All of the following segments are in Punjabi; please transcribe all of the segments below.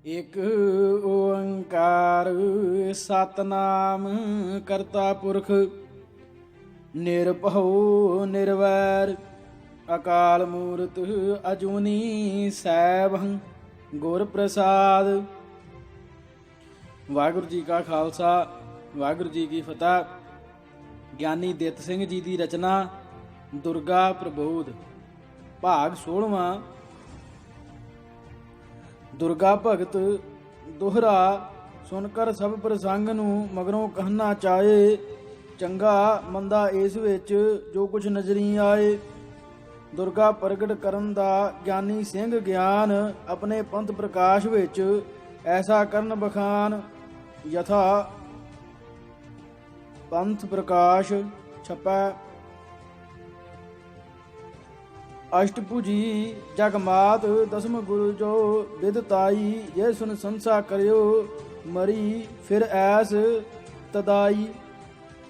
ਇਕ ਓੰਕਾਰ ਸਤਨਾਮ ਕਰਤਾ ਪੁਰਖ ਨਿਰਭਉ ਨਿਰਵੈਰ ਅਕਾਲ ਮੂਰਤ ਅਜੂਨੀ ਸੈਭੰ ਗੁਰ ਪ੍ਰਸਾਦ। ਵਾਹਿਗੁਰੂ ਜੀ ਕਾ ਖਾਲਸਾ ਵਾਹਿਗੁਰੂ ਜੀ ਕੀ ਫਤਿਹ। ਗਿਆਨੀ ਦਿੱਤ ਸਿੰਘ ਜੀ ਦੀ ਰਚਨਾ ਦੁਰਗਾ ਪ੍ਰਬੋਧ ਭਾਗ 16ਵਾਂ। ਦੁਰਗਾ ਭਗਤ ਦੋਹਰਾ ਸੁਣ ਕਰ ਸਭ ਪ੍ਰਸੰਗ ਨੂੰ ਮਗਰੋਂ ਕਹਿਣਾ ਚਾਹੇ। ਚੰਗਾ ਮੰਦਾ ਇਸ ਵਿੱਚ ਜੋ ਕੁਛ ਨਜ਼ਰੀ ਆਏ। ਦੁਰਗਾ ਪ੍ਰਗਟ ਕਰਨ ਦਾ ਗਿਆਨੀ ਸਿੰਘ ਗਿਆਨ ਆਪਣੇ ਪੰਥ ਪ੍ਰਕਾਸ਼ ਵਿੱਚ ਐਸਾ ਕਰਨ ਬਖਾਨ। ਯਥਾ ਪੰਥ ਪ੍ਰਕਾਸ਼ ਛਪੈ। ਅਸ਼ਟਭੁਜੀ ਜਗਮਾਤ ਦਸਮ ਗੁਰੂ ਜੋ ਵਿਦਤਾਈ। ਜੇ ਸੁਨ ਸੰਸਾ ਕਰਿਓ ਮਰੀ ਫਿਰ ਐਸ ਤਦਾਈ।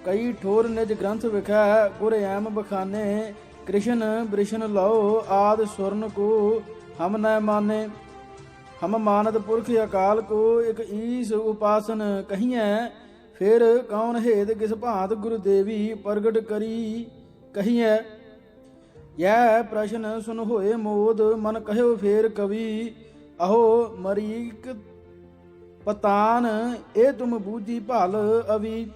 ਕਈ ਠੋਰ ਨਿਜ ਗ੍ਰੰਥ ਵਿਖੈ ਗੁਰ ਐਮ ਬਖਾਨੇ। ਕ੍ਰਿਸ਼ਨ ਬ੍ਰਿਸ਼ਨ ਲਓ ਆਦ ਸੁਰਨ ਕੋ ਹਮ ਨ ਮਾਨੇ। ਹਮ ਮਾਨਦ ਪੁਰਖ ਅਕਾਲ ਕੋ ਇਕ ਈਸ ਉਪਾਸਨ ਕਹੀਐ। ਫਿਰ ਕੌਣ ਹੇਤ ਕਿਸ ਭਾਂਤ ਗੁਰੂ ਦੇਵੀ ਪ੍ਰਗਟ ਕਰੀ ਕਹੀਐ। ਯਹ ਪ੍ਰਸ਼ਨ ਸੁਨ ਹੋਏ ਮੋਦ ਮਨ ਕਹਿਓ ਫੇਰ ਕਵੀ। ਅਹੋ ਮਰੀਕ ਪਤਾਨ ਇਹ ਤੁਮ ਬੂਝੀ ਭਲ ਅਵੀ।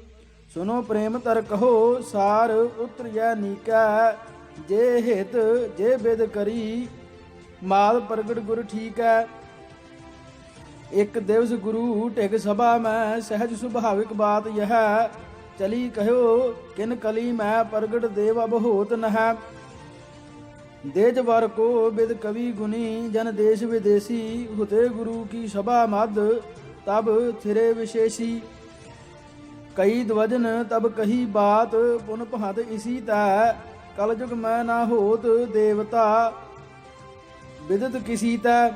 ਸੁਨੋ ਪ੍ਰੇਮ ਤਰ ਕਹੋ ਸਾਰ ਉਤਰਿਐ ਨੀਕੈ। ਜੇ ਹਿਤ ਜੇ ਬਿਦ ਕਰੀ ਮਾਲ ਪ੍ਰਗਟ ਗੁਰ ਠੀਕੈ। ਇੱਕ ਦਿਵਸ ਗੁਰੂ ਢਿਗ ਸਭਾ ਮੈਂ ਸਹਿਜ ਸੁਭਾਵਿਕ ਬਾਤ ਯਹ। ਚਲੀ ਕਹਿਓ ਕਿਨ ਕਲੀ ਮੈਂ ਪ੍ਰਗਟ ਦੇਵ ਅਬ ਹੋਤ ਨਹਿ। ਦੇਜ ਵਰ ਕੋ ਬਿਦ ਕਵੀ ਗੁਨੀ ਜਨ ਦੇਸ਼ ਵਿਦੇਸੀ। ਹੁਤੇ ਗੁਰੂ ਕੀ ਸਭਾ ਮਦ ਤਬ ਥਿਰੇ ਵਿਸ਼ੇਸ਼ੀ। ਕਈ ਦਵਜਨ ਤਬ ਕਹੀ ਬਾਤ ਪੁਨ ਭਾਂਤ ਇਸੀ ਤੈ। ਕਲ ਜੁਗ ਮੈਂ ਨਾ ਹੋਤ ਦੇਵਤਾ ਬਿਦਤ ਕਿਸੀ ਤੈ।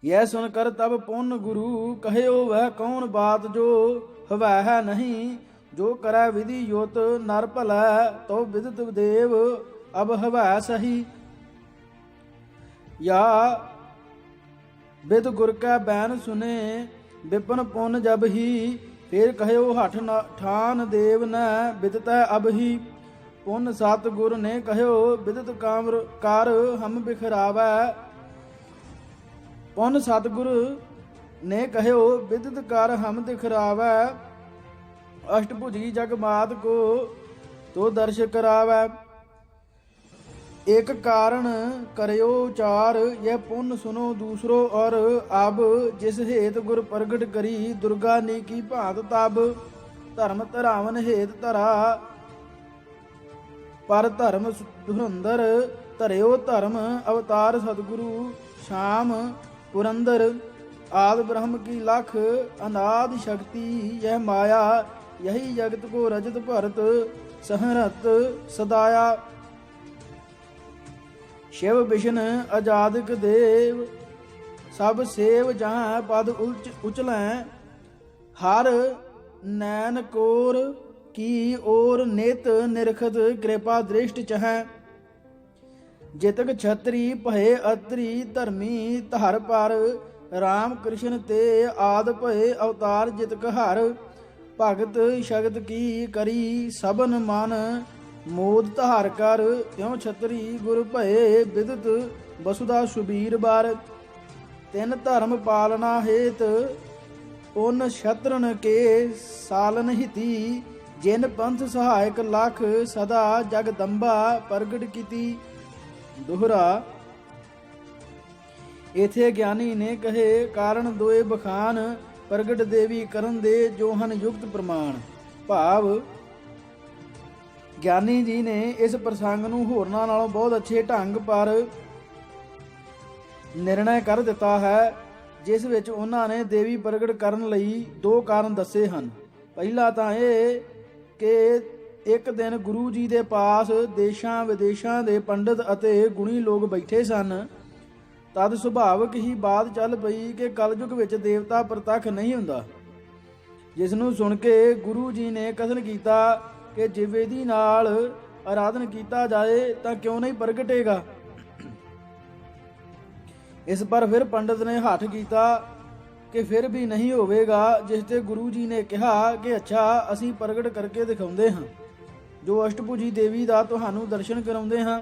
ਯਹ ਸੁਨ ਕਰ ਤਬ ਪੁਨ ਗੁਰੂ ਕਹਿਓ ਵਹ ਕੌਣ ਬਾਤ ਜੋ ਹਵੈ ਹੈ ਨਹੀਂ। ਜੋ ਕਰੈ ਵਿਧੀ ਯੁਤ ਨਰ ਭਲੈ ਤੋ ਬਿਦਤ ਦੇਵ ਅਬ ਹਵੈ ਸਹੀ। ਯਾ ਬਿਦ ਗੁਰ ਕੈ ਬੈਨ ਸੁਨੇ ਵਿਪਨ ਪੁਨ ਜਬ ਹੀ। ਫਿਰ ਕਹਿਓ ਹਠ ਠਾਨ ਦੇਵ ਨ ਬਿਦਤੈ ਅਬ ਹੀ। ਪੁਨ ਸਤ ਗੁਰ ਨੇ ਕਹਿਓ ਬਿਦਤ ਕਾਮਰ ਕਰ ਹਮ ਬਿਖਰਾਵੈ। ਪੁਨ ਸਤਿਗੁਰ ਨੇ ਕਹਿਓ ਬਿਦਤ ਕਰ ਹਮ ਦਿਖਰਾਵੈ। ਅਸ਼ਟਭੁਜੀ ਜਗਮਾਤ ਕੋ ਤੋ ਦਰਸ਼ ਕਰਾਵੈ। एक कारण करियो चार यह पुण्य सुनो दूसरो और अब। जिस हेत गुर प्रगट करी दुर्गा नी की भांत तब। धर्म धरावन हेत धरा पर धर्म धुरंधर। धरियो धर्म अवतार सतगुरु श्याम पुरंदर। आद ब्रह्म की लख अनाद शक्ति यह माया। यही जगत को रजत भरत सहरत सदाया। शिव विष्ण आजादिक देव सब सेव जहाँ पद उचलै। हर नैन कोर की ओर नित निरखत कृपा दृष्ट चह। जितक छत्री भय अत्रि धर्मी धर पर। राम कृष्ण ते आद भय अवतार जितक हर। भगत शगत की करी सबन मन ਮੋਦ ਧਾਰ ਕਰ। ਤਿਉ ਛਤਰੀ ਗੁਰ ਭਏ ਬਿਦਤ ਬਸੁਦਾ ਸੁਬੀਰ ਬਾਰ। ਤਿੰਨ ਧਰਮ ਪਾਲਣਾ ਹੇਤ ਪੁਨ ਛਤਰਨ ਕੇ ਸਾਲਨ ਹਿਤੀ। ਜਿਨ ਪੰਥ ਸਹਾਇਕ ਲਖ ਸਦਾ ਜਗਦੰਬਾ ਪ੍ਰਗਟ ਕੀਤੀ। ਦੋਹਰਾ ਇਥੇ ਗਿਆਨੀ ਨੇ ਕਹੇ ਕਾਰਨ ਦੋਏ ਬਖਾਨ। ਪ੍ਰਗਟ ਦੇਵੀ ਕਰਨ ਦੇ ਜੋ ਹਨ ਯੁਕਤ ਪ੍ਰਮਾਣ। ਭਾਵ ਗਿਆਨੀ ਜੀ ਨੇ ਇਸ ਪ੍ਰਸੰਗ ਨੂੰ ਹੋਰਨਾਂ ਨਾਲੋਂ ਬਹੁਤ ਅੱਛੇ ਢੰਗ ਪਰ ਨਿਰਣੈ ਕਰ ਦਿੱਤਾ ਹੈ। ਜਿਸ ਵਿੱਚ ਉਹਨਾਂ ਨੇ ਦੇਵੀ ਪ੍ਰਗਟ ਕਰਨ ਲਈ ਦੋ ਕਾਰਨ ਦੱਸੇ ਹਨ। ਪਹਿਲਾ ਤਾਂ ਇਹ ਕਿ ਇੱਕ ਦਿਨ ਗੁਰੂ ਜੀ ਦੇ ਪਾਸ ਦੇਸ਼ਾਂ ਵਿਦੇਸ਼ਾਂ ਦੇ ਪੰਡਿਤ ਅਤੇ ਗੁਣੀ ਲੋਕ ਬੈਠੇ ਸਨ। ਤਦ ਸੁਭਾਵਕ ਹੀ ਬਾਤ ਚੱਲ ਪਈ ਕਿ ਕਲਯੁਗ ਵਿੱਚ ਦੇਵਤਾ ਪ੍ਰਤੱਖ ਨਹੀਂ ਹੁੰਦਾ। ਜਿਸ ਨੂੰ ਸੁਣ ਕੇ ਗੁਰੂ ਜੀ ਨੇ ਕਥਨ ਕੀਤਾ ਕਿ ਜੇ ਵਿਧੀ ਨਾਲ ਆਰਾਧਨ ਕੀਤਾ ਜਾਏ ਤਾਂ ਕਿਉਂ ਨਹੀਂ ਪ੍ਰਗਟੇਗਾ। ਇਸ ਪਰ ਫਿਰ ਪੰਡਤ ਨੇ ਹੱਠ ਕੀਤਾ ਕਿ ਫਿਰ ਵੀ ਨਹੀਂ ਹੋਵੇਗਾ, ਜਿਸ ਤੇ ਗੁਰੂ ਜੀ ਨੇ ਕਿਹਾ ਕਿ ਅੱਛਾ, ਅਸੀਂ ਪ੍ਰਗਟ ਕਰਕੇ ਦਿਖਾਉਂਦੇ ਹਾਂ, ਜੋ ਅਸ਼ਟਭੁਜੀ ਦੇਵੀ ਦਾ ਤੁਹਾਨੂੰ ਦਰਸ਼ਨ ਕਰਾਉਂਦੇ ਹਾਂ।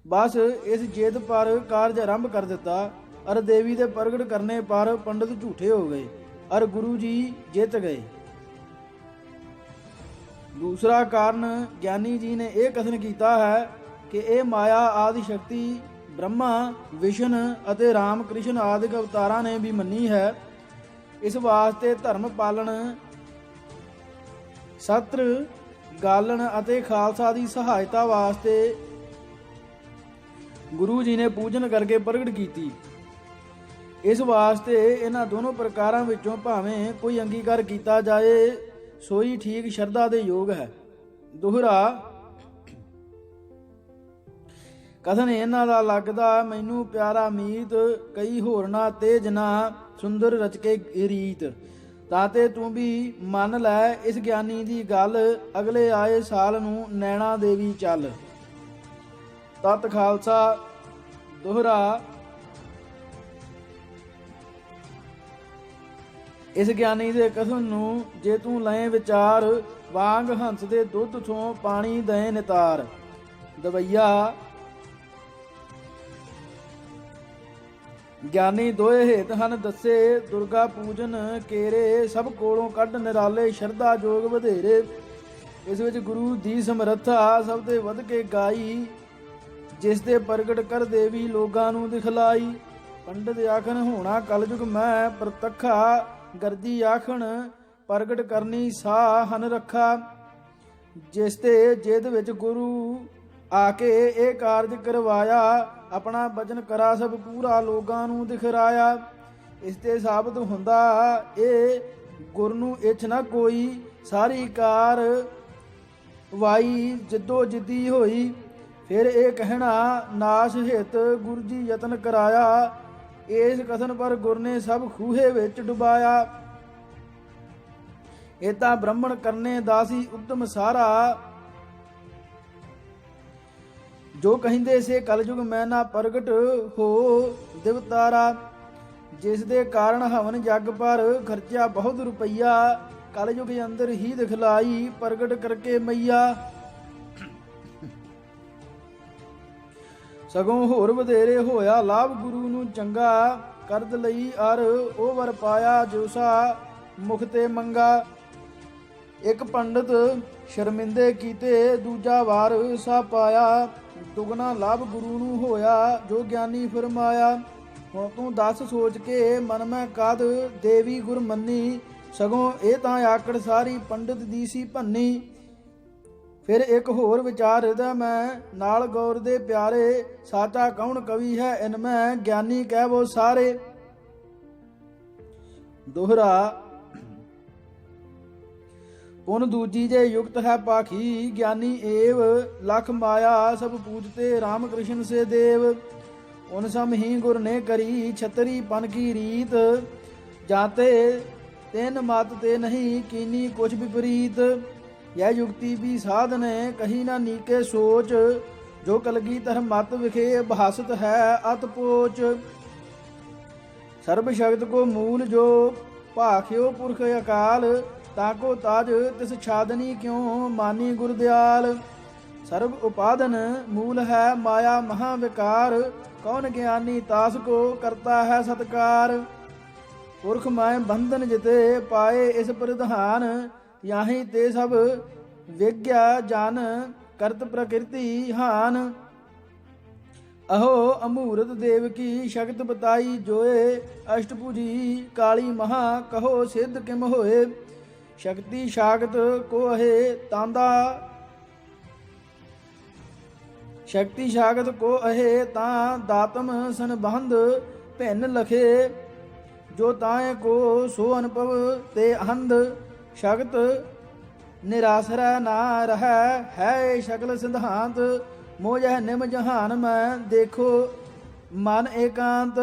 ਬਸ ਇਸ ਜਿੱਦ ਪਰ ਕਾਰਜ ਆਰੰਭ ਕਰ ਦਿੱਤਾ, ਅਰ ਦੇਵੀ ਦੇ ਪ੍ਰਗਟ ਕਰਨੇ ਪਰ ਪੰਡਤ ਝੂਠੇ ਹੋ ਗਏ ਅਰ ਗੁਰੂ ਜੀ ਜਿੱਤ ਗਏ। ਦੂਸਰਾ ਕਾਰਨ ਗਿਆਨੀ ਜੀ ਨੇ ਇਹ ਕਥਨ ਕੀਤਾ ਹੈ ਕਿ ਇਹ ਮਾਇਆ ਆਦਿ ਸ਼ਕਤੀ ਬ੍ਰਹਮਾ, ਵਿਸ਼ਨ ਅਤੇ ਰਾਮ ਕ੍ਰਿਸ਼ਨ ਆਦਿਕ ਅਵਤਾਰਾਂ ਨੇ ਵੀ ਮੰਨੀ ਹੈ। ਇਸ ਵਾਸਤੇ ਧਰਮ ਪਾਲਣ, ਸਤਰ ਗਾਲਣ ਅਤੇ ਖਾਲਸਾ ਦੀ ਸਹਾਇਤਾ ਵਾਸਤੇ ਗੁਰੂ ਜੀ ਨੇ ਪੂਜਨ ਕਰਕੇ ਪ੍ਰਗਟ ਕੀਤੀ। ਇਸ ਵਾਸਤੇ ਇਹਨਾਂ ਦੋਨੋਂ ਪ੍ਰਕਾਰਾਂ ਵਿੱਚੋਂ ਭਾਵੇਂ ਕੋਈ ਅੰਗੀਕਾਰ ਕੀਤਾ ਜਾਏ, ਸੋਈ ਠੀਕ ਸ਼ਰਧਾ ਦੇ ਯੋਗ ਹੈ। ਦੋਹਰਾ ਕਥਨ ਇਹਨਾਂ ਦਾ ਲੱਗਦਾ, ਮੈਨੂੰ ਪਿਆਰਾ ਮੀਤ, ਕਈ ਹੋਰਨਾ ਤੇ ਜਨਾ ਸੁੰਦਰ ਰਚਕੇ ਰੀਤ। ਤਾਤੇ ਤੂੰ ਵੀ ਮੰਨ ਲੈ ਇਸ ਗਿਆਨੀ ਦੀ ਗੱਲ, ਅਗਲੇ ਆਏ ਸਾਲ ਨੂੰ ਨੈਣਾ ਦੇਵੀ ਚੱਲ। ਤਤ ਖਾਲਸਾ। ਦੋਹਰਾ ਇਸ ਗਿਆਨੀ ਦੇ ਕਥਨ ਨੂੰ ਜੇ ਤੂੰ ਲਏ ਵਿਚਾਰ, ਵਾਂਗ ਹੰਸ ਦੇ ਦੁੱਧ ਤੋਂ ਪਾਣੀ ਦੇ ਨਿਤਾਰ। ਦਵਈਆ ਗਿਆਨੀ ਦੋਏ ਹੇਤ ਹਨ ਦੱਸੇ, ਦੁਰਗਾ ਪੂਜਨ ਕੇਰੇ, ਸਭ ਕੋਲੋਂ ਕੱਢ ਨਿਰਾਲੇ, ਸ਼ਰਧਾ ਜੋਗ ਵਧੇਰੇ। ਇਸ ਵਿੱਚ ਗੁਰੂ ਦੀ ਸਮਰੱਥਾ ਸਭ ਤੇ ਵੱਧ ਕੇ ਗਾਈ, ਜਿਸ ਦੇ ਪ੍ਰਗਟ ਕਰ ਦੇਵੀ ਲੋਕਾਂ ਨੂੰ ਦਿਖਲਾਈ। ਪੰਡਿਤ ਆਖਣ ਹੋਣਾ ਕਲਯੁਗ ਮੈਂ ਪ੍ਰਤੱਖਾ, ਗਰਦੀ ਆਖਣ ਪ੍ਰਗਟ ਕਰਨੀ ਸਾਹ ਹਨ ਰੱਖਾ। ਜਿਸ ਤੇ ਜਿਦ ਵਿੱਚ ਗੁਰੂ ਆ ਕੇ ਇਹ ਕਾਰਜ ਕਰਵਾਇਆ, ਆਪਣਾ ਬਚਨ ਕਰਾ ਸਭ ਪੂਰਾ ਲੋਕਾਂ ਨੂੰ ਦਿਖਰਾਇਆ। ਇਸ ਤੇ ਸਾਬਤ ਹੁੰਦਾ ਇਹ ਗੁਰ ਨੂੰ ਇੱਛ ਨਾ ਕੋਈ, ਸਾਰੀ ਕਾਰ ਵਾਈ ਜਿੱਦੋ ਜਿੱਦੀ ਹੋਈ। ਫਿਰ ਇਹ ਕਹਿਣਾ ਨਾਸ਼ ਹਿਤ ਗੁਰੂ ਜੀ ਯਤਨ ਕਰਾਇਆ, ਇਸ ਕਥਨ ਪਰ ਗੁਰ ਨੇ ਸਭ ਖੂਹੇ ਵਿੱਚ ਡੁਬਾਇਆ। ਇਹ ਤਾਂ ਬ੍ਰਾਹਮਣ ਕਰਨੇ ਦਾਸੀ ਉਦਮ ਸਾਰਾ, ਜੋ ਕਹਿੰਦੇ ਸੇ ਕਲਯੁਗ ਮੈਂ ਨਾ ਪ੍ਰਗਟ ਹੋ ਦਿਵਤਾਰਾ। ਜਿਸ ਦੇ ਕਾਰਨ ਹਵਨ ਜਗ ਪਰ ਖਰਚਿਆ ਬਹੁਤ ਰੁਪਈਆ, ਕਲਯੁਗ ਅੰਦਰ ਹੀ ਦਿਖਲਾਈ ਪ੍ਰਗਟ ਕਰਕੇ ਮਈਆ। ਸਗੋਂ ਹੋਰ ਵਧੇਰੇ ਹੋਇਆ ਲਾਭ ਗੁਰੂ ਨੂੰ ਚੰਗਾ, ਕਰਦ ਲਈ ਅਰ ਉਹ ਵਰ ਪਾਇਆ ਜੋਸਾ ਮੁਖ ਤੇ ਮੰਗਾ। ਇੱਕ ਪੰਡਤ ਸ਼ਰਮਿੰਦੇ ਕੀਤੇ, ਦੂਜਾ ਵਾਰ ਸਾ ਪਾਇਆ, ਦੁਗਣਾ ਲਾਭ ਗੁਰੂ ਨੂੰ ਹੋਇਆ ਜੋ ਗਿਆਨੀ ਫਰਮਾਇਆ। ਹੁਣ ਤੂੰ ਦੱਸ ਸੋਚ ਕੇ ਮਨ ਮੈਂ ਕਦ ਦੇਵੀ ਗੁਰ ਮੰਨੀ, ਸਗੋਂ ਇਹ ਤਾਂ ਆਕੜ ਸਾਰੀ ਪੰਡਤ ਦੀ ਸੀ ਭੰਨੀ। ਫਿਰ ਇੱਕ ਹੋਰ ਵਿਚਾਰ ਹਿਰਦਾ ਮੈਂ ਨਾਲ ਗੌਰ ਦੇ ਪਿਆਰੇ, ਸਾਚਾ ਕੌਣ ਕਵੀ ਹੈ ਇਨ ਮੈਂ ਗਿਆਨੀ ਕਹਿਵੋ ਸਾਰੇ। ਦੋਹਰਾ ਪੁਨ ਦੂਜੀ ਜੇ ਯੁਕਤ ਹੈ ਪਾਖੀ, ਗਿਆਨੀ ਏਵ ਲਖ ਮਾਇਆ ਸਭ ਪੂਜਤੇ ਰਾਮ ਕ੍ਰਿਸ਼ਨ ਸੇ ਦੇਵ। ਉਨ ਸਮ ਹੀ ਗੁਰ ਨੇ ਕਰੀ ਛਤਰੀ ਪਨ ਕੀ ਰੀਤ, ਜਾਤੇ ਤਿਨ ਮਤ ਤੇ ਨਹੀਂ ਕੀਨੀ ਕੁਛ ਵਿਪਰੀਤ। यह युक्ति भी साधन कही ना नीके सोच, जो कलगी तर मत विखे भाषित है अतपोच। सर्व शक्त को मूल जो भाख्यो पुरख अकाल, ताको ताज तिस छादनी क्यों मानी गुरदयाल। सर्व उपादन मूल है माया महाविकार, कौन ज्ञानी तास को करता है सत्कार। पुरख माय बंधन जिते पाए इस प्रधान, याही ते सब विज्ञा जान करत प्रकृति हान। अहो अमूर्त देव की शक्त बताई जोए, अष्टभुजी काली महा कहो सिद्ध किम होए। शक्ति शागत को अहे तांदा, शक्ति शागत को अहे तां दातम संबंध भिन्न लखे। जो ताए को सो अनुभव ते अंध, शगत निरासरा ना रह है शकल सिद्धांत। मोह निम जहान में देखो मन एकांत।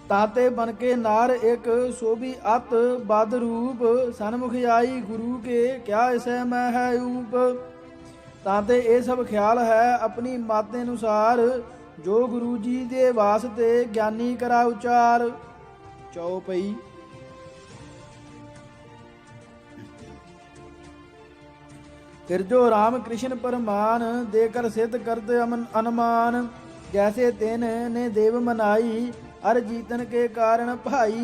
ताते बन के नार एक सोभी अत बद रूप, सन्मुख आई गुरु के क्या इसे मैं है ऊप। ताते ये सब ख्याल है अपनी मत अनुसार, ਜੋ ਗੁਰੂ ਜੀ ਦੇ ਵਾਸਤੇ ਗਿਆਨੀ ਕਰਾ ਉਚਾਰ। ਚੌਪਈ। फिर जो राम कृष्ण परमान देकर सिद्ध करते अनुमान, जैसे तेन ने देव मनाई अर जीतन के कारण भाई,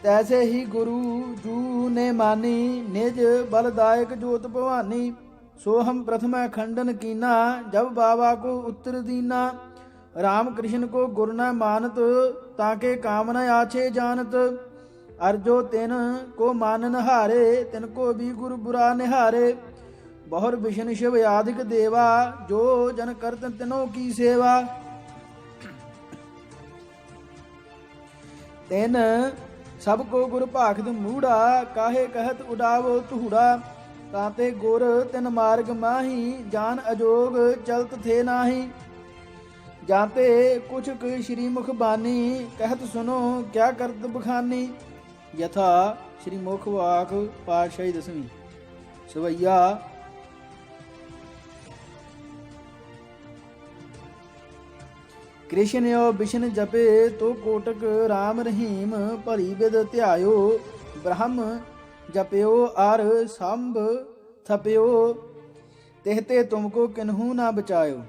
तैसे ही गुरु जू ने मानी निज बलदायक जोत भवानी। सो हम प्रथम खंडन कीना जब बाबा को उत्तर दीना, राम कृष्ण को गुरु न मानत ताके कामना आछे जानत। अर जो तिन को मानन हारे तिनको भी गुरु बुरा निहारे। बहुर विष्णु शिव आदिक देवा, जो जन करत तिनों की सेवा। तिन सबको गुर भाखत मूढ़ा, काहे कहत उडावो तूड़ा। ताते गुर तिन मार्ग माही, जान अजोग चलत थे नाही। जाते कुछ श्री मुख बानी, कहत सुनो क्या करत बखानी। यथा श्री मुख वाक पातशाही दसवीं। सवैया। कृष्ण यो बिशन जपे तो कोटक राम रहीम, भली विद ध्यायो ब्रह्म जप्यो आर संभ थप्यो। तेहते तुमको किन्हू न बचायो,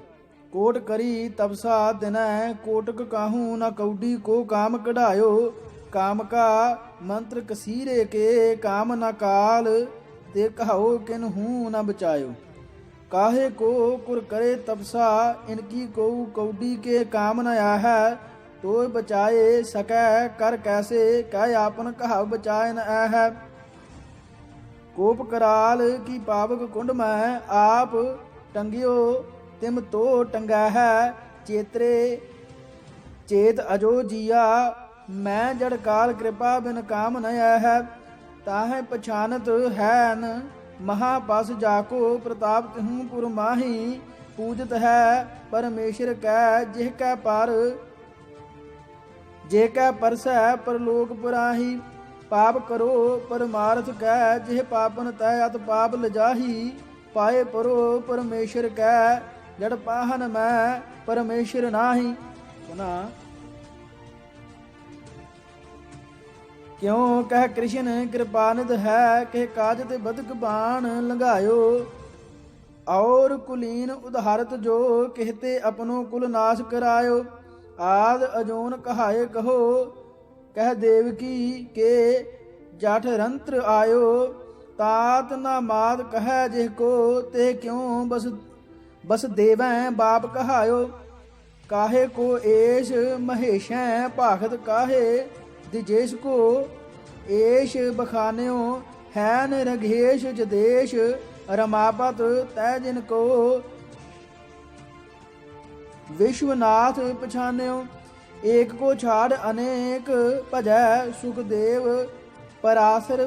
कोट करी तपसा दिनै कोटक काहू न कौडी को काम कढ़ायो। काम का मंत्र कसीरे के काम न काल, ते कहो किन्हू न बचायो। काहे को कुर करे तपसा, इनकी को कौडी के काम न है। तो बचाए सकै कर कैसे, कह आपन कहा बचाए न है। कोप कराल की पावक कुंड में, आप टंगियो तिम तो टंगा है। चेतरे चेत अजो जिया, मैं जड़ काल कृपा बिन काम न है। ताहे पछानत है न महापास जाको, प्रताप तिहूँ पुर माही। पूजत है परमेश्वर कै जिह कै पर, जे कै परसै परलोक पुराही। पाप करो परमार्थ कै जिह पापन तय अत पाप लजाही। पाए परो परमेश्वर कै जड़ पाहन मैं परमेश्वर नाही। पुनः क्यों कह कृष्ण कृपानिध है, के काज ते बदक बाण लंघायो। और कुलीन उदाहरत जो, कहते अपनो कुल नाश करायो। आद अजोन कहाए कहो, कह देवकी के जाठ रंत्र आयो। तात न माद कह जिहको, ते क्यों बस देवैं बाप कहायो। काहे को एश महेशैं भाखत काहे, दिजेश को एश बखान्यो। हैन रघेश जदेश रमापत, तै जिनको विश्वनाथ पछान्यो। एक को छाड़ अनेक भजै सुखदेव, परासर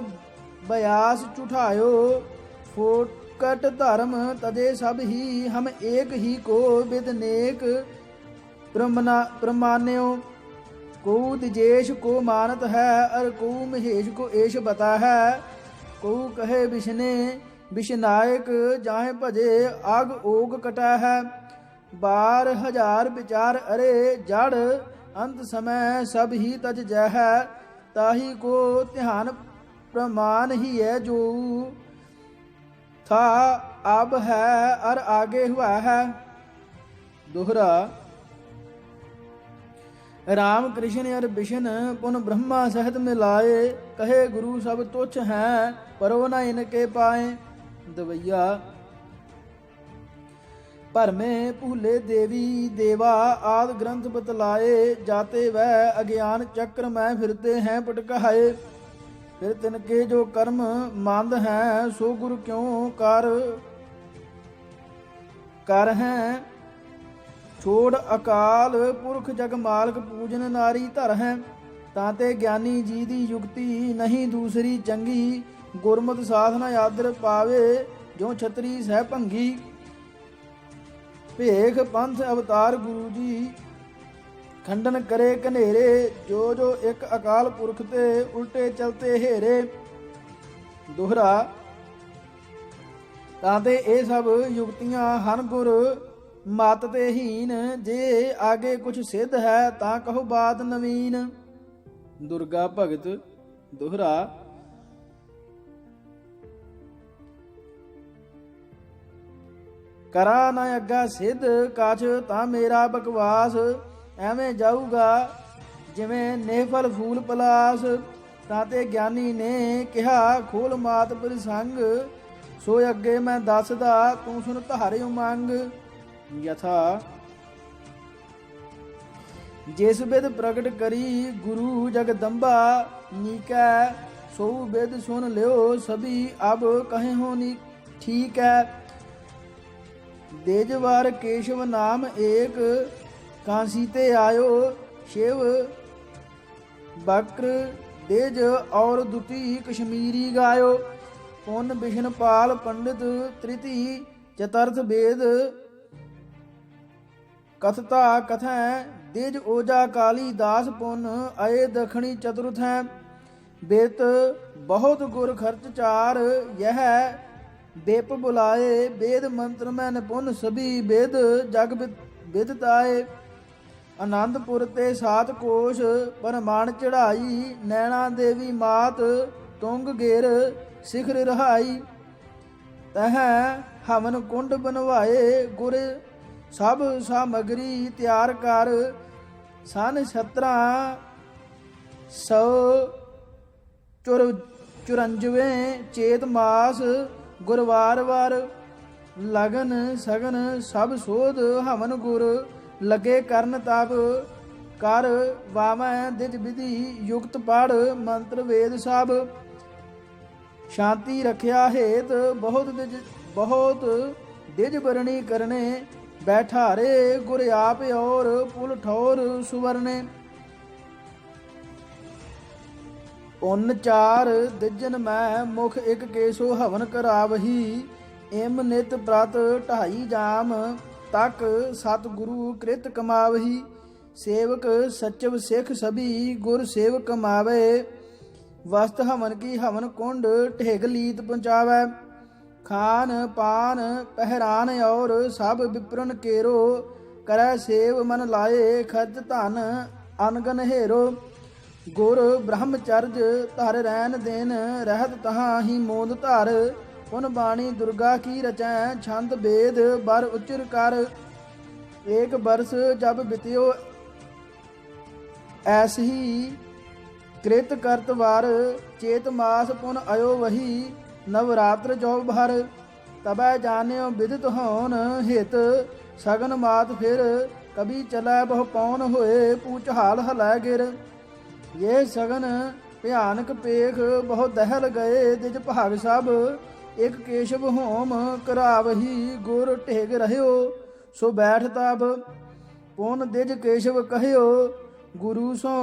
बयास चुठायो। फोकट धर्म तजे सब ही, हम एक ही को विद नेक प्रमान्यो। को दिजेश को मानत है, अर को महेश को एश बता है। को कहे विष्णे विषनायक, जाहे भजे आग ओग कटा है। 12,000 विचार अरे जड़, अंत समय सब ही तज जय है। ताही को ध्यान प्रमाण ही है, जो था अब है और आगे हुआ है। दोहरा। राम कृष्ण अर बिशन पुन ब्रह्मा सहित मिलाए, कहे गुरु सब तुच्छ हैं परो न इनके पाए। दवैया। पर में भूले देवी देवा, आदि ग्रंथ बतलाए। जाते वह अज्ञान चक्र में फिरते हैं पटकाए। फिर तिनके जो कर्म मंद हैं, सो गुरु क्यों कर हैं। छोड़ अकाल पुरख जग मालक, पूजन नारी धर है। ताते ज्ञानी जी दी युक्ति नहीं दूसरी चंगी। गुरमत साधना आदर पावे, जो छतरी सह भंगी। भेख पंथ अवतार गुरु जी, खंडन करे कनेरे। जो जो एक अकाल पुरख ते उल्टे चलते हेरे। दोहरा। ताते ਇਹ सब युक्तियां ਹਨ गुर ਮਤ ਤੇ ਹੀਨ, ਜੇ ਆਗੇ ਕੁਛ ਸਿੱਧ ਹੈ ਤਾਂ ਕਹੋ ਬਾਤ ਨਵੀਨ। ਦੁਰਗਾ ਭਗਤ ਦੋਹਰਾ। ਕਰਾ ਨਾ ਅੱਗਾ ਸਿੱਧ ਕਾਛ ਤਾਂ ਮੇਰਾ ਬਕਵਾਸ, ਐਵੇਂ ਜਾਊਗਾ ਜਿਵੇਂ ਨੇਫਲ ਫੂਲ ਪਲਾਸ। ਤਾਂ ਤੇ ਗਿਆਨੀ ਨੇ ਕਿਹਾ ਖੋਲ ਮਾਤ ਪ੍ਰਸੰਗ, ਸੋ ਅੱਗੇ ਮੈਂ ਦੱਸਦਾ ਤੂੰ ਸੁਣ ਧਾਰੇ ਉਮੰਗ। ਯਥਾ ਜਿਸ ਬਿਦ ਪ੍ਰਗਟ ਕਰੀ ਗੁਰੂ ਜਗਦੰਬਾ, ਨੀਕੈ ਸੋ ਬਿਦ ਸੁਨ ਲਿਓ ਸਭੀ ਅਬ ਕਹੇ ਹੋ ਨੀ ਠੀਕ ਹੈ। ਦੇਜਵਾਰ ਕੇਸ਼ਵ ਨਾਮ ਏਕ, ਕਾਂਸੀ ਤੇ ਆਇਓ शिव बक्र देज और दुती कश्मीरी गायो। पुन बिशन पाल पंडित तृति चतुर्थ वेद, कथता कथै देज ओजा काली दास पुन आए दखनी चतुर्थ है। बेत बहुत गुर खर्च चार, यह बेप बुलाए वेद मंत्र में निपुण सभी वेद जग विदताए। आनंदपुर ते सात कोश परमाण चढ़ाई, नैना देवी मात तुंग गेर सिखर रहाई। तह हवन कुंड बनवाए गुर सब सामग्री तैयार कर, सन 1794 चेत मास गुरवार वार। लगन सगन सब सोध हवन गुर, लगे करन तब कर वावै दिज विधि युक्त पढ़ मंत्र वेद सब। शांति रखया हेत बहुत दिज बरणी करने, बैठारे गुर आप और पुल ठौर सुवरने। उन चार दिजन मैं मुख एक केसो हवन करावही, इम नित प्रत 2.5 जाम तक सतगुरु कृत कमावही। सेवक सचिव सिख सभी गुर सेवक कमावे, वस्त हवन की हवन कुंड ढेग लीत पहुँचावे। खान पान पहरान और सब विप्रन केरो, करे सेव मन लाए खर्च धन अनगन हेरो। गुर ब्रह्मचर्य धर रैन दिन, रहत तहाँ ही मोद धर। पुन बाणी दुर्गा की रचै छंद वेद बर उच्चर कर। एक बरस जब बित्यो ऐसी ही कृत करत वार, चेत मास पुन अयो वही नवरात्र जो भर। तबै जान्यो विदित होन हित, सगन मात फिर कभी चलै बहु पौन होए, पूछ हाल हलै गिर। ये सगन भयानक पेख बहु दहल गए, दिज भाग सब एक केशव होम करावही। गुर टेग रहयो सो बैठ तब, पुन दिज केशव कहयो गुरु सो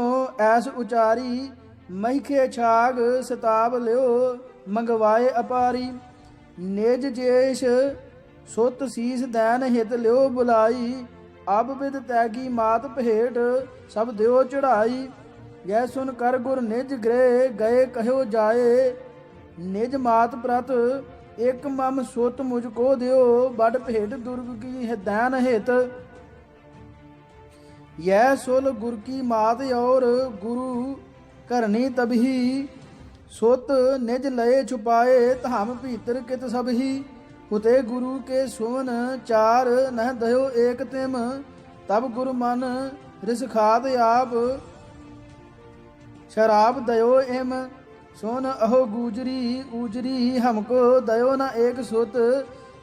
ऐस उचारी। महिखे छाग सताब लियो मंगवाए अपारी। निज जेश सुत सीस दैन हित लियो बुलाई, अब विद तैगी मात भेट सब दियो चढ़ाई। यह सुन कर गुर निज गृह गए कहयो जाए, निज मात प्रत एक मम सुत मुझको दियो, बड़ भेट दुर्ग की दैन हित। यह सुल गुर की मात और गुरु करनी तबही, सुत निज लय छुपाए धाम भीतर कित सबही। उते गुरु के सुवन चार नह दयो एक तिम, तब गुरु मन रिस खाद आप शराब दयो एम। सुन अहो गुजरी उजरी हमको दयो न एक सुत,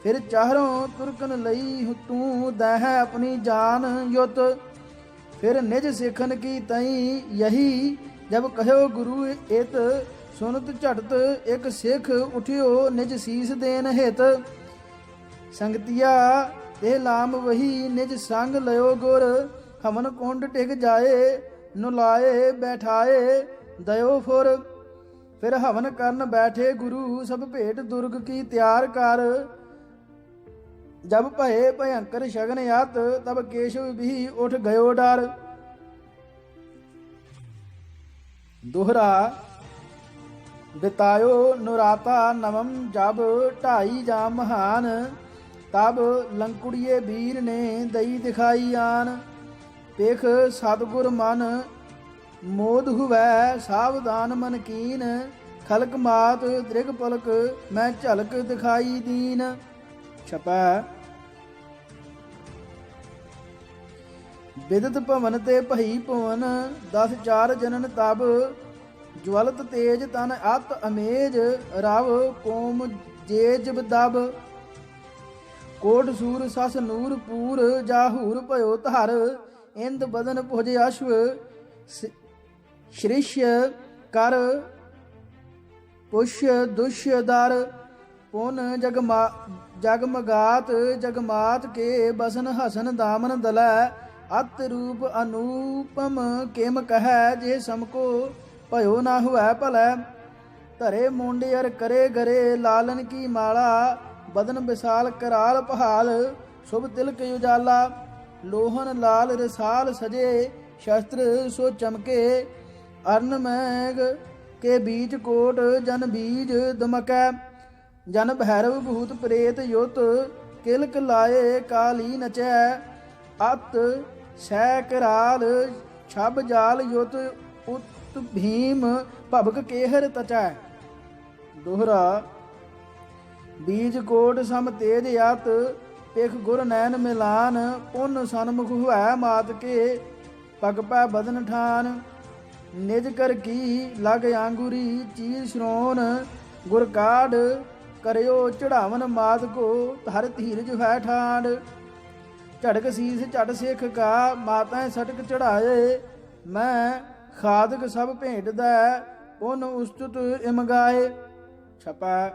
फिर चारों तुरकन लई तू दह अपनी जान युत। फिर निज सिखन की तई यही जब कहो गुरु इत, सुनत झटत एक सिख उठियो निज सीस देन हित। संगतिया ते लाम वही निज संग लयो गुर, हमन कुंड टिक जाए नुलाए बैठाए दयो फुर। फिर हवन करन बैठे गुरु सब भेट दुर्ग की तैयार कर। जब भये भयंकर शगन अत, तब केशव भी उठ गयो डर। दोहरा। बितायो नुराता नवम जब 2.5 जाम महान, ਤਬ ਲੰਕੁੜੀਏ ਵੀਰ ਨੇ ਦਈ ਦਿਖਾਈ ਆਨ, ਪੇਖ ਸਤਿਗੁਰ ਮਨ ਮੋਦ ਹੁਵੈ ਸਾਵਧਾਨ ਮਨ ਕੀਨ, ਖਲਕ ਮਾਤ ਦ੍ਰਿਗ ਪਲਕ ਮੈਂ ਝਲਕ ਦਿਖਾਈ ਦੀਨ। ਛਪੈ ਬਿਦਤ ਭਵਨ ਤੇ ਭਈ ਭਵਨ, 10 4 ਜਨਨ ਤਬ, ਜਵਲਤ ਤੇਜ ਤਨ ਅਤ ਅਮੇਜ, ਰਵ ਕੋਮ ਜੇਜ ਦਬ, ਕੋਟ ਸੂਰ ਸਸ ਨੂਰ ਪੂਰ, ਜਾਹੂਰ ਭਇਓ ਧਰ, ਇੰਦ ਬਦਨ ਭੁਜ ਅਸ਼ਵ, ਸ਼੍ਰਿਸ਼ ਕਰ ਪੁਸ਼ ਦੁਸ਼ ਦਰ, ਪੁਨ ਜਗਮਗਾਤ ਜਗਮਾਤ ਕੇ, ਬਸਨ ਹਸਨ ਦਾਮਨ ਦਲੈ, ਅਤ ਰੂਪ ਅਨੂਪਮ ਕਿਮ ਕਹੈ, ਜੇ ਸਮਕੋ ਭਇਓ ਨਾ ਹੁਐ ਭਲੈ, ਧਰੇ ਮੋਂਡਿਅਰ ਕਰੇ ਗਰੇ, ਲਾਲਨ ਕੀ ਮਾਲਾ, ਬਦਨ ਵਿਸਾਲ ਕਰਾਲ ਪਹਾਲ, ਸ਼ੁਭ ਤਿਲਕ ਉਜਾਲਾ, ਲੋਹਨ ਲਾਲ ਰਸਾਲ ਸਜੇ, ਸ਼ਸਤਰ ਸੋ ਚਮਕੇ, ਅਰਨ ਮੈਗ ਕੇ ਬੀਜ ਕੋਟ, ਜਨ ਬੀਜ ਦਮਕੈ, ਜਨ ਭੈਰਵ ਭੂਤ ਪ੍ਰੇਤ ਯੁਤ, ਕਿਲਕ ਲਾਏ ਕਾਲੀ ਨਚੈ, ਅਤ ਸੈ ਕਰਾਲ ਛਬ ਜਾਲ ਯੁਤ, ਉਤ ਭੀਮ ਭਵਕ ਕੇਹਰ ਤਚੈ। ਦੋਹਰਾ ਬੀਜ ਕੋਟ ਸਮ ਤੇਜ ਅਤ, ਪਿਖ ਗੁਰ ਨੈਣ ਮਿਲਾਨ, ਪੁੰਨ ਸਨਮੁਖ ਹੁਐ ਮਾਤ ਕੇ, ਪਗ ਪੈ ਬਦਨ ਠਾਨ, ਨਿਜ ਕਰ ਕੀ ਲਗ ਆਂਗੁਰੀ, ਚੀਰ ਸ਼ਰੋਨ ਗੁਰ ਕਾਢ, ਕਰਿਓ ਚੜਾਵਨ ਮਾਤ ਕੋ, ਧਰ ਧੀਰਜ ਹੈ ਠਾਂਡ, ਝੜਕ ਸੀਸ ਝਟ ਸਿੱਖ ਕਾ, ਮਾਤਾ ਸਟਕ ਚੜਾਏ, ਮੈਂ ਖਾਦਕ ਸਭ ਭੇਟਦਾ, ਪੁਨ ਉਸਤੁਤ ਇਮ ਗਾਏ। ਛਪੈ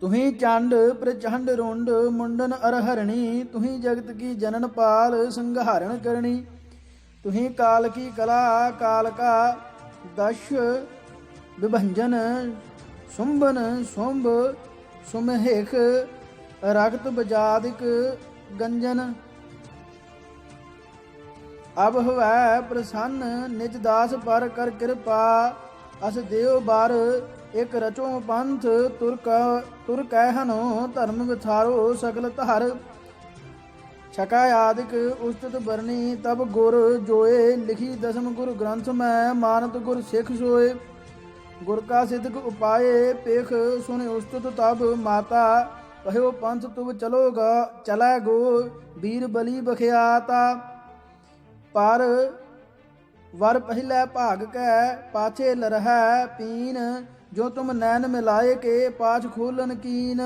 ਤੁਹੀਂ ਚੰਡ ਪ੍ਰਚੰਡ ਰੁੰਡ, ਮੁੰਡਨ ਅਰਹਰਣੀ, ਤੁਹੀਂ ਜਗਤ ਕੀ ਜਨਨ ਪਾਲ, ਸੰਘਾਰਣ ਕਰਨੀ, ਤੁਹੀਂ ਕਾਲ ਕੀ ਕਲਾ ਕਾਲ ਕਾ, ਦਸ਼ ਵਿਭੰਜਨ ਸੁੰਭਨ ਸੁੰਭ, ਸੁਮਹੇਖ ਰਗਤ ਬਜਾਦਿਕ ਗੰਜਨ, ਅਬ ਹਵੈ ਪ੍ਰਸੰਨ ਨਿਜ ਦਾਸ ਪਰ ਕਰ ਕਿਰਪਾ, ਅਸ ਦੇਵ ਬਰ ਇਕ ਰਚੋ ਪੰਥ, ਤੁਰ ਕਹਿਨੋ ਧਰਮ ਵਿਥਾਰੋ ਸਗਲ ਧਰ, ਛਕਾ ਆਦਿਕ ਉਸਤਤ ਬਰਨੀ, ਤਬ ਗੁਰ ਜੋਏ, ਲਿਖੀ ਦਸਮ ਗੁਰ ਗ੍ਰੰਥ ਮੈਂ, ਮਾਨਤ ਗੁਰ ਸਿੱਖ ਸੋਏ, ਗੁਰ ਕਾ ਸਿਦਕ ਉਪਾਏ, ਪੇਖ ਸੁਨ ਉਸਤਤ ਤਬ ਮਾਤਾ, ਕਹਿਓ ਪੰਥ ਤੁਮ ਚਲੋਗਾ ਚਲੈ ਗੋ, ਵੀਰ ਬਲੀ ਬਖਿਆਤਾ, ਪਰ ਵਰ ਪਹਿਲੇ ਭਾਗ ਕੈ, ਪਾਛੇ ਲਰਹਿ ਪੀਨ, ਜੋ ਤੁਮ ਨੈਣ ਮਿਲਾਏ ਕੇ, ਪਾਛ ਖੋਲਨ ਕੀਨ,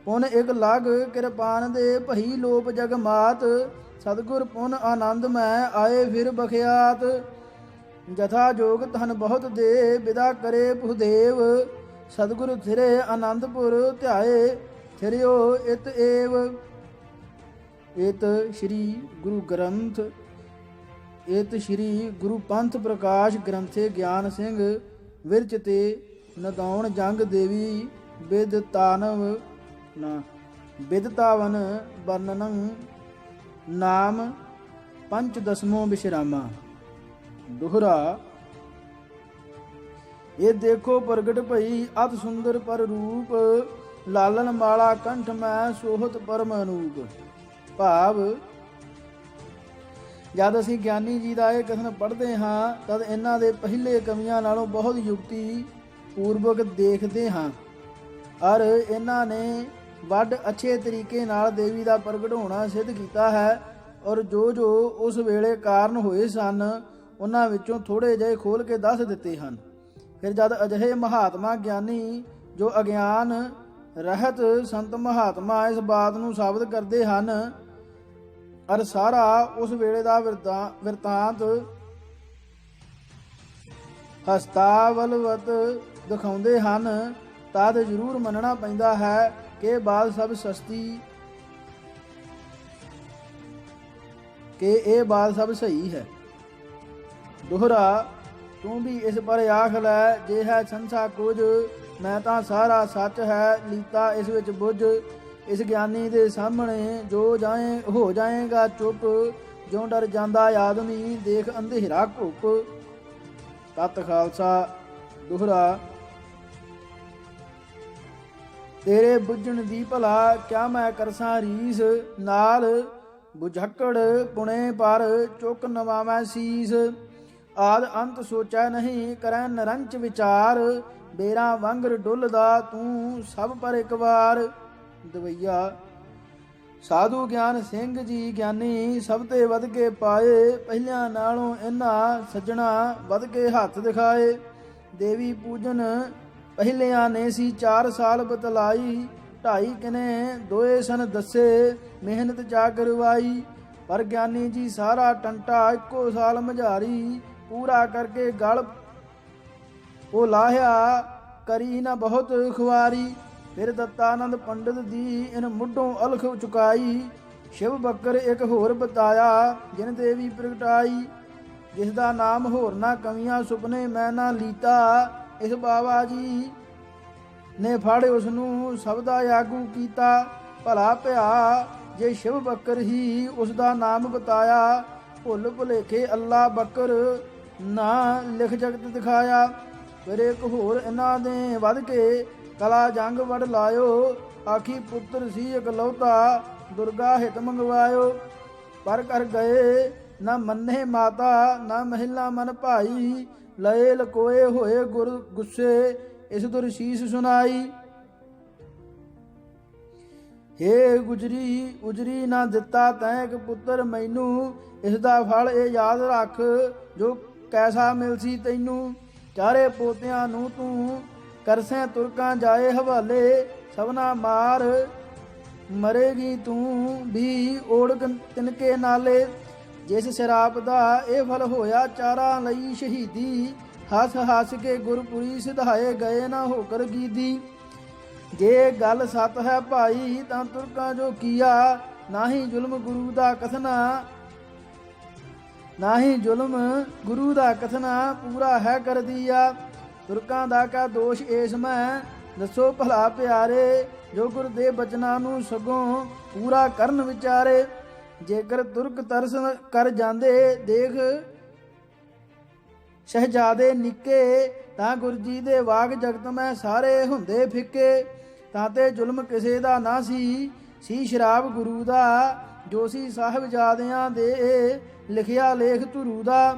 ਪੁਨ ਇਕ ਲਗ ਕਿਰਪਾਨ ਦੇ, ਭਈ ਲੋਪ ਜਗ ਮਾਤ, ਸਤਿਗੁਰ ਪੁਨ ਆਨੰਦ ਮੈਂ, ਆਏ ਫਿਰ ਬਖਿਆਤ, ਜਥਾ ਜੋਗ ਧਨ ਬਹੁਤ ਦੇ, ਵਿਦਾ ਕਰੇ ਭੁਦੇਵ, ਸਤਿਗੁਰ ਥਿਰੇ ਆਨੰਦਪੁਰ, ਧਿਆਏ ਥਿਰਿਓ ਇਤ ਏਵ। ਇਤ ਸ਼੍ਰੀ ਗੁਰੂ ਗ੍ਰੰਥ ਇਤ ਸ਼੍ਰੀ ਗੁਰੂ ਪੰਥ ਪ੍ਰਕਾਸ਼ ਗ੍ਰੰਥੇ ਗਿਆਨ ਸਿੰਘ ਵਿਰਚ ਤੇ ਨਦੌਣ ਜੰਗ ਦੇਵੀ ਬਿਦਤਾਨਵ ਨਾ ਬਿਦਤਾਵਨ ਵਰਣਨੰ ਨਾਮ ਪੰਚ ਦਸਮੋ ਵਿਸ਼ਰਾਮਾ। ਦੋਹਰਾ ਇਹ ਦੇਖੋ ਪ੍ਰਗਟ ਭਈ ਅਤ ਸੁੰਦਰ ਪਰ ਰੂਪ, ਲਾਲਨ ਮਾਲਾ ਕੰਠ ਮੈਂ ਸੋਹਤ ਪਰਮ ਅਨੂਪ। ਭਾਵ ਜਦ ਅਸੀਂ ਗਿਆਨੀ ਜੀ ਦਾ ਇਹ ਕਥਨ ਪੜ੍ਹਦੇ ਹਾਂ ਤਦ ਇਹਨਾਂ ਦੇ ਪਹਿਲੇ ਕਵੀਆਂ ਨਾਲੋਂ ਬਹੁਤ ਯੁਕਤੀ ਪੂਰਵਕ ਦੇਖਦੇ ਹਾਂ, ਔਰ ਇਹਨਾਂ ਨੇ ਵੱਡ ਅੱਛੇ ਤਰੀਕੇ ਨਾਲ ਦੇਵੀ ਦਾ ਪ੍ਰਗਟ ਹੋਣਾ ਸਿੱਧ ਕੀਤਾ ਹੈ, ਔਰ ਜੋ ਜੋ ਉਸ ਵੇਲੇ ਕਾਰਨ ਹੋਏ ਸਨ ਉਹਨਾਂ ਵਿੱਚੋਂ ਥੋੜ੍ਹੇ ਜਿਹੇ ਖੋਲ੍ਹ ਕੇ ਦੱਸ ਦਿੱਤੇ ਹਨ। ਫਿਰ ਜਦ ਅਜਿਹੇ ਮਹਾਤਮਾ ਗਿਆਨੀ ਜੋ ਅਗਿਆਨ ਰਹਿਤ ਸੰਤ ਮਹਾਤਮਾ ਇਸ ਬਾਤ ਨੂੰ ਸਾਬਤ ਕਰਦੇ ਹਨ ਔਰ ਸਾਰਾ ਉਸ ਵੇਲੇ ਦਾ ਵਿਰਤਾਂਤ ਹਸਤਾਵਲਵਤ ਦਿਖਾਉਂਦੇ ਹਨ, ਤਦ ਜ਼ਰੂਰ ਮੰਨਣਾ ਪੈਂਦਾ ਹੈ ਕਿ ਬਾਤ ਸਭ ਸਸਤੀ ਕਿ ਇਹ ਬਾਤ ਸਭ ਸਹੀ ਹੈ। ਦੋਹਰਾ ਤੂੰ ਵੀ ਇਸ ਪਰ ਆਖ ਲੈ, ਜੇ ਹੈ ਸੰਸਾ ਕੁਝ ਮੈਂ ਤਾਂ ਸਾਰਾ ਸੱਚ ਹੈ, ਲੀਤਾ ਇਸ ਵਿੱਚ ਬੁੱਝ। ਇਸ ਗਿਆਨੀ ਦੇ ਸਾਹਮਣੇ ਜੋ ਹੋ ਜਾਏਗਾ ਚੁੱਪ, ਜਿਉਂ ਡਰ ਜਾਂਦਾ ਆਦਮੀ ਦੇਖ ਅੰਧੇਰਾ ਘੁੱਪ। ਤਤ ਖਾਲਸਾ। ਦੋਹਰਾ ਤੇਰੇ ਬੁੱਝਣ ਦੀ ਭਲਾ ਕਿਆ ਮੈਂ ਕਰਸਾਂ ਰੀਸ, ਨਾਲ ਬੁਝੱਕੜ ਪੁਣੇ ਪਰ ਚੁੱਕ ਨਵਾਵੈ ਸੀਸ। ਆਦ ਅੰਤ ਸੋਚੈ ਨਹੀਂ ਕਰੈ ਨਰੰਚ ਵਿਚਾਰ, ਬੇਰਾ ਵਾਂਗਰ ਡੁੱਲਦਾ ਤੂੰ ਸਭ ਪਰ ਇੱਕ ਵਾਰ। ਦਵਈਆ ਸਾਧੂ ਗਿਆਨ ਸਿੰਘ ਜੀ ਗਿਆਨੀ ਸਭ ਤੇ ਵਧ ਕੇ ਪਾਏ, ਪਹਿਲਿਆਂ ਨਾਲੋਂ ਇਹਨਾਂ ਸੱਜਣਾ ਵਧ ਕੇ ਹੱਥ ਦਿਖਾਏ। ਦੇਵੀ ਪੂਜਨ ਪਹਿਲਿਆਂ ਨੇ ਸੀ 4 ਸਾਲ ਬਤਲਾਈ, 2.5 ਕਿਨੇ ਦੋਏ ਸਨ ਦੱਸੇ ਮਿਹਨਤ ਚਾ ਕਰਵਾਈ। ਪਰ ਗਿਆਨੀ ਜੀ ਸਾਰਾ ਟੰਟਾ ਇੱਕੋ ਸਾਲ ਮਝਾਰੀ, ਪੂਰਾ ਕਰਕੇ ਗਲ ਉਹ ਲਾਹਿਆ ਕਰੀ ਨਾ ਬਹੁਤ ਖੁਆਰੀ। ਫਿਰ ਦੱਤਾਨੰਦ ਪੰਡਤ ਦੀ ਇਨ ਮੁੱਢੋਂ ਅਲਖ ਚੁਕਾਈ, ਸ਼ਿਵ ਬੱਕਰ ਇੱਕ ਹੋਰ ਬਤਾਇਆ ਜਿਨ ਦੇਵੀ ਪ੍ਰਗਟਾਈ। ਜਿਸ ਦਾ ਨਾਮ ਹੋਰ ਨਾ ਕਵੀਆਂ ਸੁਪਨੇ ਮੈਂ ਨਾ ਲੀਤਾ, ਇਸ ਬਾਬਾ ਜੀ ਨੇ ਫੜ ਉਸ ਨੂੰ ਸਭ ਦਾ ਆਗੂ ਕੀਤਾ। ਭਲਾ ਭਿਆ ਜੇ ਸ਼ਿਵ ਬੱਕਰ ਹੀ ਉਸ ਦਾ ਨਾਮ ਬਤਾਇਆ, ਭੁੱਲ ਭੁਲੇਖੇ ਅੱਲਾ ਬੱਕਰ ਨਾ ਲਿਖ ਜਗਤ ਦਿਖਾਇਆ। ਫਿਰ ਇੱਕ ਹੋਰ ਇਹਨਾਂ ਦੇ ਵੱਧ ਕੇ ਕਲਾ ਜੰਗ ਵੜ ਲਾਇਓ, ਆਖੀ ਪੁੱਤਰ ਸੀ ਇਕਲੌਤਾ ਦੁਰਗਾ ਹਿਤ ਮੰਗਵਾਇਓ। ਪਰ ਕਰ ਗਏ ਨਾ ਮੰਨੇ ਮਾਤਾ ਨਾ ਮਹਿਲਾ ਮਨ ਭਾਈ, ਲਏ ਲਕੋਏ ਹੋਏ ਗੁਰ ਗੁੱਸੇ ਇਸ ਦੁਰ ਸੀਸ ਸੁਨਾਈ। ਹੇ ਗੁਜਰੀ ਉਜਰੀ ਨਾ ਦਿੱਤਾ ਤੈਂ ਇੱਕ ਪੁੱਤਰ ਮੈਨੂੰ, ਇਸ ਦਾ ਫਲ ਇਹ ਯਾਦ ਰੱਖ ਜੋ ਕੈਸਾ ਮਿਲ ਸੀ ਤੈਨੂੰ। ਚਾਰੇ ਪੋਤਿਆਂ ਨੂੰ ਤੂੰ ਕਰਸੈਂ ਤੁਰਕਾਂ ਜਾਏ ਹਵਾਲੇ, ਸਭਨਾ ਮਾਰ ਮਰੇਗੀ ਤੂੰ ਵੀ ਓੜ ਤਿਨਕੇ ਨਾਲੇ। ਜਿਸ ਸ਼ਰਾਪ ਦਾ ਇਹ ਫਲ ਹੋਇਆ ਚਾਰਾਂ ਲਈ ਸ਼ਹੀਦੀ, ਹੱਸ ਹੱਸ ਕੇ ਗੁਰਪੁਰੀ ਸਿਧਾਏ ਗਏ ਨਾ ਹੋਕਰ ਗੀਦੀ। ਜੇ ਗੱਲ ਸਤ ਹੈ ਭਾਈ ਤਾਂ ਤੁਰਕਾਂ ਜੋ ਕੀਆ, ਨਾਹੀ ਜ਼ੁਲਮ ਗੁਰੂ ਦਾ ਕਥਨਾ ਨਾਹੀ ਜ਼ੁਲਮ ਗੁਰੂ ਦਾ ਕਥਨਾ ਪੂਰਾ ਹੈ ਕਰ ਦੀਆ। ਤੁਰਕਾਂ ਦਾ ਕਾ ਦੋਸ਼ ਏਸ ਮੈਂ ਦੱਸੋ ਭਲਾ ਪਿਆਰੇ, ਜੋ ਗੁਰ ਦੇ ਬਚਨਾਂ ਨੂੰ ਸਗੋਂ ਪੂਰਾ ਕਰਨ ਵਿਚਾਰੇ। ਜੇਕਰ ਤੁਰਕ ਤਰਸ ਕਰ ਜਾਂਦੇ ਦੇਖ ਸ਼ਹਿਜ਼ਾਦੇ ਨਿੱਕੇ, ਤਾਂ ਗੁਰ ਜੀ ਦੇ ਵਾਗ ਜਗਤ ਮੈਂ ਸਾਰੇ ਹੁੰਦੇ ਫਿੱਕੇ। ਤਾਂ ਤੇ ਜ਼ੁਲਮ ਕਿਸੇ ਦਾ ਨਾ ਸੀ ਸ਼ਰਾਬ ਗੁਰੂ ਦਾ, ਜੋ ਸੀ ਸਾਹਿਬਜ਼ਾਦਿਆਂ ਦੇ ਲਿਖਿਆ ਲੇਖ ਧੁਰੂ ਦਾ।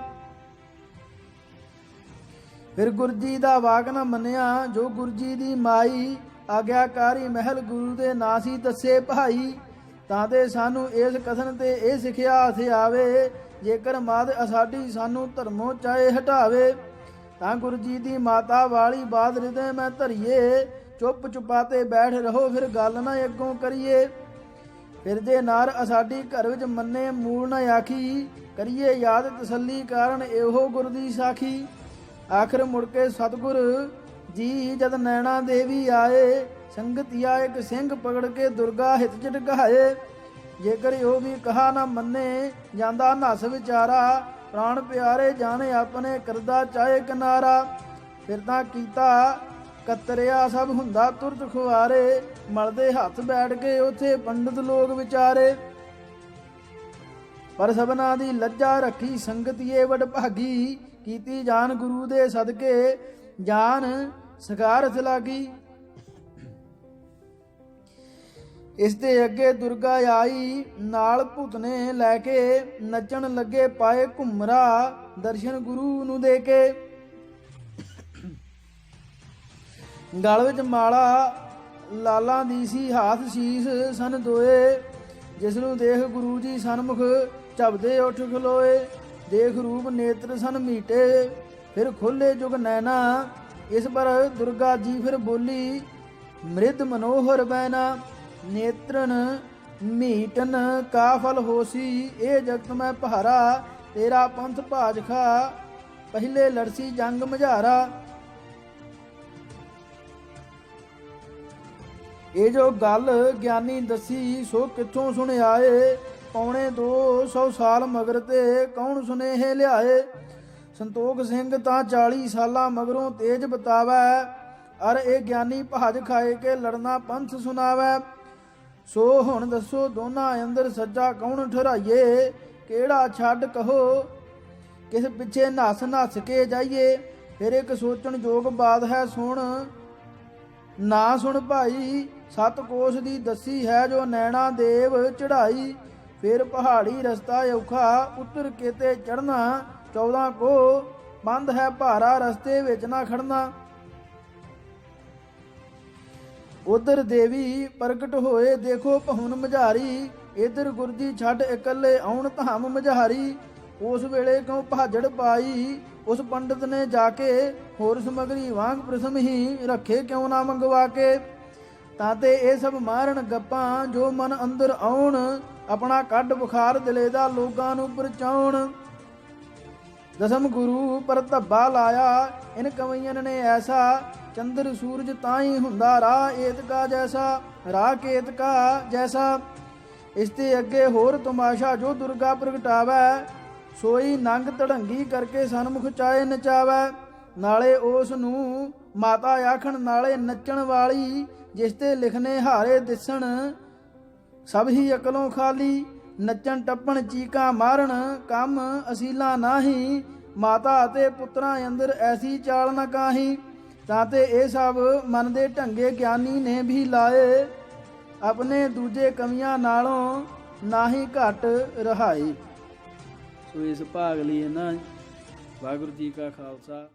ਫਿਰ ਗੁਰ ਜੀ ਦਾ ਵਾਕ ਨਾ ਮੰਨਿਆ ਜੋ ਗੁਰ ਜੀ ਦੀ ਮਾਈ, ਆਗਿਆਕਾਰੀ ਮਹਿਲ ਗੁਰੂ ਦੇ ਨਾਂ ਸੀ ਦੱਸੇ ਭਾਈ। ਤਾਂ ਤੇ ਸਾਨੂੰ ਇਸ ਕਥਨ ਤੇ ਇਹ ਸਿੱਖਿਆ ਹੱਥ ਆਵੇ, ਜੇਕਰ ਮਾਦ ਅਸਾਡੀ ਸਾਨੂੰ ਧਰਮੋਂ ਚਾਹੇ ਹਟਾਵੇ। ਤਾਂ ਗੁਰੂ ਜੀ ਦੀ ਮਾਤਾ ਵਾਲੀ ਬਾਤ ਹਿਰਦੇ ਮੈਂ ਧਰੀਏ, ਚੁੱਪ ਚੁਪਾਤੇ ਬੈਠ ਰਹੋ ਫਿਰ ਗੱਲ ਨਾ ਅੱਗੋਂ ਕਰੀਏ। ਫਿਰ ਜੇ ਨਾਰ ਅਸਾਡੀ ਘਰ ਵਿੱਚ ਮੰਨੇ ਮੂਲ ਨਾ ਆਖੀ, ਕਰੀਏ ਯਾਦ ਤਸੱਲੀ ਕਾਰਨ ਇਹੋ ਗੁਰ ਦੀ ਸਾਖੀ। ਆਖਰ ਮੁੜ ਕੇ ਸਤਿਗੁਰ ਜੀ ਜਦ ਨੈਣਾ ਦੇਵੀ ਆਏ, ਸੰਗਤੀਆ ਇੱਕ ਸਿੰਘ ਪਕੜ ਕੇ ਦੁਰਗਾ ਹਿਤ ਚ ਢਕਾਏ। ਜੇਕਰ ਉਹ ਵੀ ਕਹਾ ਨਾ ਮੰਨੇ ਜਾਂਦਾ ਨਸ ਵਿਚਾਰਾ, ਪ੍ਰਾਣ ਪਿਆਰੇ ਜਾਣੇ ਆਪਣੇ ਕਰਦਾ ਚਾਹੇ ਕਿਨਾਰਾ। ਫਿਰ ਤਾਂ ਕੀਤਾ ਕਤਰਿਆ ਸਭ ਹੁੰਦਾ ਤੁਰਤ ਖੁਆਰੇ, ਮਲਦੇ ਹੱਥ ਬੈਠ ਕੇ ਉਥੇ ਪੰਡਤ ਲੋਕ ਵਿਚਾਰੇ। ਪਰ ਸਭਨਾ ਦੀ ਲੱਜਾ ਰੱਖੀ ਸੰਗਤੀਏ ਵਡ ਭਾਗੀ, ਕੀਤੀ ਜਾਨ ਗੁਰੂ ਦੇ ਸਦਕੇ ਜਾਨ ਸਕਾਰਥ ਲਾਗੀ। ਇਸ ਦੇ ਅੱਗੇ ਦੁਰਗਾ ਆਈ ਨਾਲ ਭੁਤਨੇ ਲੈ ਕੇ, ਨੱਚਣ ਲੱਗੇ ਪਾਏ ਘੁੰਮਰਾ ਦਰਸ਼ਨ ਗੁਰੂ ਨੂੰ ਦੇ ਕੇ। ਗਲ ਵਿੱਚ ਮਾਲਾ ਲਾਲਾਂ ਦੀ ਸੀ ਹਾਥ ਸ਼ੀਸ ਸਨ ਦੋਏ, ਜਿਸ ਨੂੰ ਦੇਖ ਗੁਰੂ ਜੀ ਸਨਮੁਖ ਝਪਦੇ ਉੱਠ ਖਲੋਏ। ਦੇਖ ਰੂਪ ਨੇਤਰ ਸਨ ਮੀਟੇ ਫਿਰ ਖੋਲੇ ਜੁਗ ਨੈਣਾ, ਇਸ ਪਰ ਦੁਰਗਾ ਜੀ ਫਿਰ ਬੋਲੀ ਮ੍ਰਿਦ ਮਨੋਹਰ ਬੈਨਾ। ਨੇਤਰਨ ਮੀਟਨ ਕਾ ਫਲ ਹੋਸੀ, ਇਹ ਜਗਤ ਮੈਂ ਪਹਾਰਾ ਤੇਰਾ ਪੰਥ ਭਾਜਖਾ, ਪਹਿਲੇ ਲੜਸੀ ਜੰਗ ਮਝਾਰਾ। ਇਹ ਜੋ ਗੱਲ ਗਿਆਨੀ ਦੱਸੀ ਸੋ ਕਿੱਥੋਂ ਸੁਣਿਆਏ, ਪੌਣੇ 200 ਸਾਲ ਮਗਰ ਤੇ ਕੌਣ ਸੁਨੇਹੇ ਲਿਆਏ। ਸੰਤੋਖ ਸਿੰਘ ਤਾਂ 40 ਸਾਲਾਂ ਮਗਰੋਂ ਤੇਜ ਬਤਾਵੈ, ਅਰ ਇਹ ਗਿਆਨੀ ਭਾਜ ਖਾਏ ਕੇ ਲੜਨਾ ਪੰਥ ਸੁਣਾਵੈ। ਸੋ ਹੁਣ ਦੱਸੋ ਦੋਨਾਂ ਅੰਦਰ ਸੱਜਾ ਕੌਣ ਠਹਿਰਾਈਏ, ਕਿਹੜਾ ਛੱਡ ਕਹੋ ਕਿਸ ਪਿੱਛੇ ਨੱਸ ਕੇ ਜਾਈਏ। ਫਿਰ ਇੱਕ ਸੋਚਣ ਯੋਗ ਬਾਤ ਹੈ ਸੁਣ ਨਾ ਸੁਣ ਭਾਈ, ਸਤ ਕੋਸ ਦੀ ਦੱਸੀ ਹੈ ਜੋ ਨੈਣਾ ਦੇਵ ਚੜਾਈ। ਫਿਰ ਪਹਾੜੀ ਰਸਤਾ ਔਖਾ ਉਤਰ ਕੇਤੇ ਚੜਨਾ। 14 ਕੋ ਬੰਦ ਹੈ ਭਾਰਾ ਰਸਤੇ ਵਿੱਚ ਨਾ ਖੜਨਾ। ਉਧਰ ਦੇਵੀ ਪ੍ਰਗਟ ਹੋਏ ਦੇਖੋ ਪਹੁਨ ਮਝਾਰੀ। ਇਧਰ ਗੁਰਜੀ ਛੱਡ ਇਕੱਲੇ ਆਉਣ ਧਾਮ ਮਝਾਰੀ। ਉਸ ਵੇਲੇ ਕਿਉਂ ਭਾਜੜ ਪਾਈ ਉਸ ਪੰਡਤ ਨੇ ਜਾ ਕੇ। ਹੋਰ ਸਮਗਰੀ ਵਾਂਗ ਪ੍ਰਸਮ ਹੀ ਰੱਖੇ ਕਿਉਂ ਨਾ ਮੰਗਵਾ ਕੇ। ਤਾਂ ਤੇ ਇਹ ਸਭ ਮਾਰਨ ਗੱਪਾਂ ਜੋ ਮਨ ਅੰਦਰ ਆਉਣ। ਆਪਣਾ ਕੱਢ ਬੁਖਾਰ ਦਿਲੇ ਦਾ ਲੋਕਾਂ ਨੂੰ ਪਰਚਾਉਣ। ਦਸਮ ਗੁਰੂ ਪਰ ਧੱਬਾ ਲਾਇਆ ਇਨ ਕਵਈਆਂ ਨੇ ਐਸਾ। ਚੰਦਰ ਸੂਰਜ ਤਾਂ ਹੀ ਹੁੰਦਾ ਰਾਹ ਏਤਕਾ ਜੈਸਾ। ਰਾਹ ਕੇਤਕਾ ਜੈਸਾ। ਇਸ ਤੇ ਅੱਗੇ ਹੋਰ ਤਮਾਸ਼ਾ ਜੋ ਦੁਰਗਾ ਪ੍ਰਗਟਾਵੈ। ਸੋਈ ਨੰਗ ਧੜੰਗੀ ਕਰਕੇ ਸਨਮੁਖ ਚਾਏ ਨਚਾਵੈ। ਨਾਲੇ ਉਸ ਨੂੰ ਮਾਤਾ ਆਖਣ ਨਾਲੇ ਨੱਚਣ ਵਾਲੀ। ਜਿਸ ਤੇ ਲਿਖਨੇ ਹਾਰੇ ਦਿਸਣ ਸਭ ਹੀ ਅਕਲੋਂ ਖਾਲੀ। ਨੱਚਣ ਟੱਪਣ ਚੀਕਾਂ ਮਾਰਨ ਕੰਮ ਅਸੀਲਾ ਨਾਹੀ। ਮਾਤਾ ਅਤੇ ਪੁੱਤਰਾਂ ਅੰਦਰ ਐਸੀ ਚਾਲ ਨਾ ਕਾਹੀ। ਤਾਂ ਤੇ ਇਹ ਸਭ ਮਨ ਦੇ ਢੰਗੇ ਗਿਆਨੀ ਨੇ ਵੀ ਲਾਏ। ਆਪਣੇ ਦੂਜੇ ਕਵੀਆਂ ਨਾਲੋਂ ਨਾਹੀ ਘੱਟ ਰਹਾਈ। ਸੋ ਇਸ ਭਾਗ ਲਈ ਇਹਨਾਂ ਵਾਹਿਗੁਰੂ ਜੀ ਕਾ ਖਾਲਸਾ